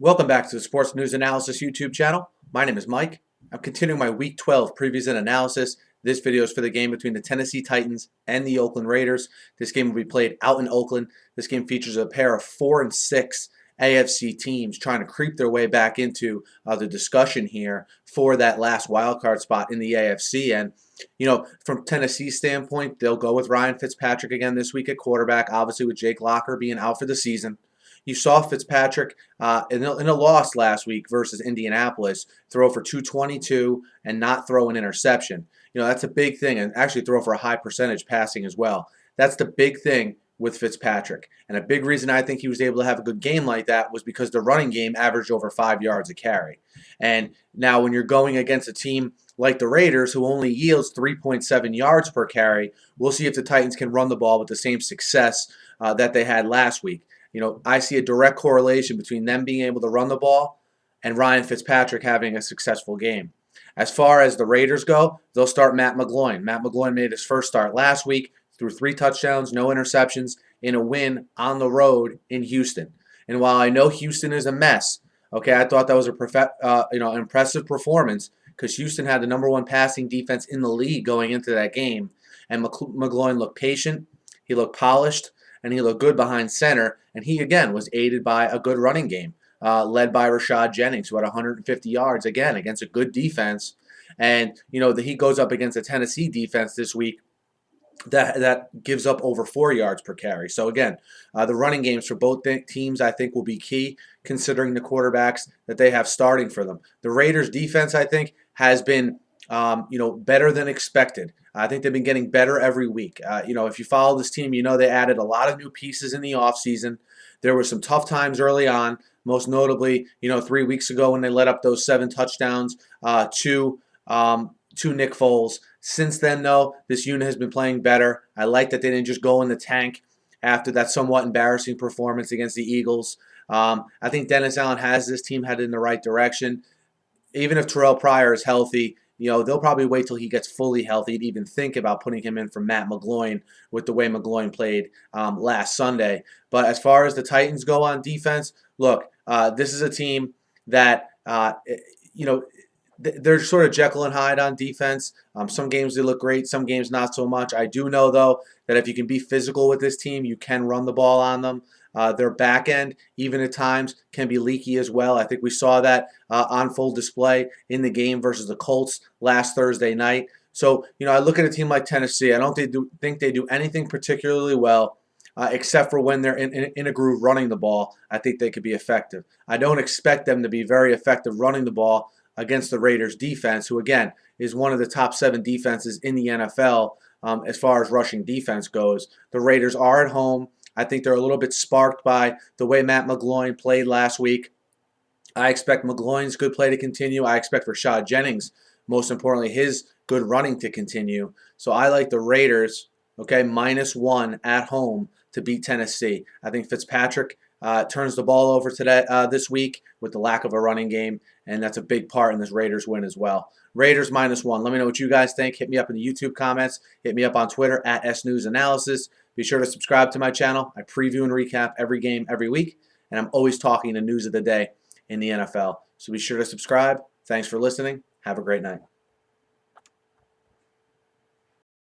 Welcome back to the Sports News Analysis YouTube channel. My name is Mike. I'm continuing my Week 12 previews and analysis. This video is for the game between the Tennessee Titans and the Oakland Raiders. This game will be played out in Oakland. This game features a pair of 4 and 6 AFC teams trying to creep their way back into the discussion here for that last wildcard spot in the AFC. And, you know, from Tennessee's standpoint, they'll go with Ryan Fitzpatrick again this week at quarterback, obviously with Jake Locker being out for the season. You saw Fitzpatrick in a loss last week versus Indianapolis throw for 222 and not throw an interception. You know, that's a big thing, and actually throw for a high percentage passing as well. That's the big thing with Fitzpatrick. And a big reason I think he was able to have a good game like that was because the running game averaged over 5 yards a carry. And now when you're going against a team like the Raiders, who only yields 3.7 yards per carry, we'll see if the Titans can run the ball with the same success that they had last week. You know, I see a direct correlation between them being able to run the ball and Ryan Fitzpatrick having a successful game. As far as the Raiders go, they'll start Matt McGloin. Matt McGloin made his first start last week, threw 3 touchdowns, no interceptions, in a win on the road in Houston. And while I know Houston is a mess, okay, I thought that was an impressive performance because Houston had the #1 passing defense in the league going into that game. And McGloin looked patient, he looked polished, and he looked good behind center. And he, again, was aided by a good running game, led by Rashad Jennings, who had 150 yards, again, against a good defense. And, you know, he goes up against a Tennessee defense this week that gives up over 4 yards per carry. So, again, the running games for both teams, I think, will be key, considering the quarterbacks that they have starting for them. The Raiders' defense, I think, has been better than expected. I think they've been getting better every week. If you follow this team, you know they added a lot of new pieces in the offseason. There were some tough times early on, most notably, 3 weeks ago when they let up those 7 touchdowns to Nick Foles. Since then, though, this unit has been playing better. I like that they didn't just go in the tank after that somewhat embarrassing performance against the Eagles. I think Dennis Allen has this team headed in the right direction. Even if Terrell Pryor is healthy, they'll probably wait till he gets fully healthy to even think about putting him in for Matt McGloin with the way McGloin played last Sunday. But as far as the Titans go on defense, look, this is a team that, they're sort of Jekyll and Hyde on defense. Some games they look great, some games not so much. I do know, though, that if you can be physical with this team, you can run the ball on them. Their back end, even at times, can be leaky as well. I think we saw that on full display in the game versus the Colts last Thursday night. So, I look at a team like Tennessee. I don't think they do anything particularly well, except for when they're in a groove running the ball. I think they could be effective. I don't expect them to be very effective running the ball against the Raiders defense, who, again, is one of the top 7 defenses in the NFL as far as rushing defense goes. The Raiders are at home. I think they're a little bit sparked by the way Matt McGloin played last week. I expect McGloin's good play to continue. I expect Rashad Jennings, most importantly, his good running to continue. So I like the Raiders, okay, -1 at home to beat Tennessee. I think Fitzpatrick turns the ball over this week with the lack of a running game, and that's a big part in this Raiders win as well. Raiders -1. Let me know what you guys think. Hit me up in the YouTube comments. Hit me up on Twitter at SNewsAnalysis. Be sure to subscribe to my channel. I preview and recap every game every week, and I'm always talking the news of the day in the NFL. So be sure to subscribe. Thanks for listening. Have a great night.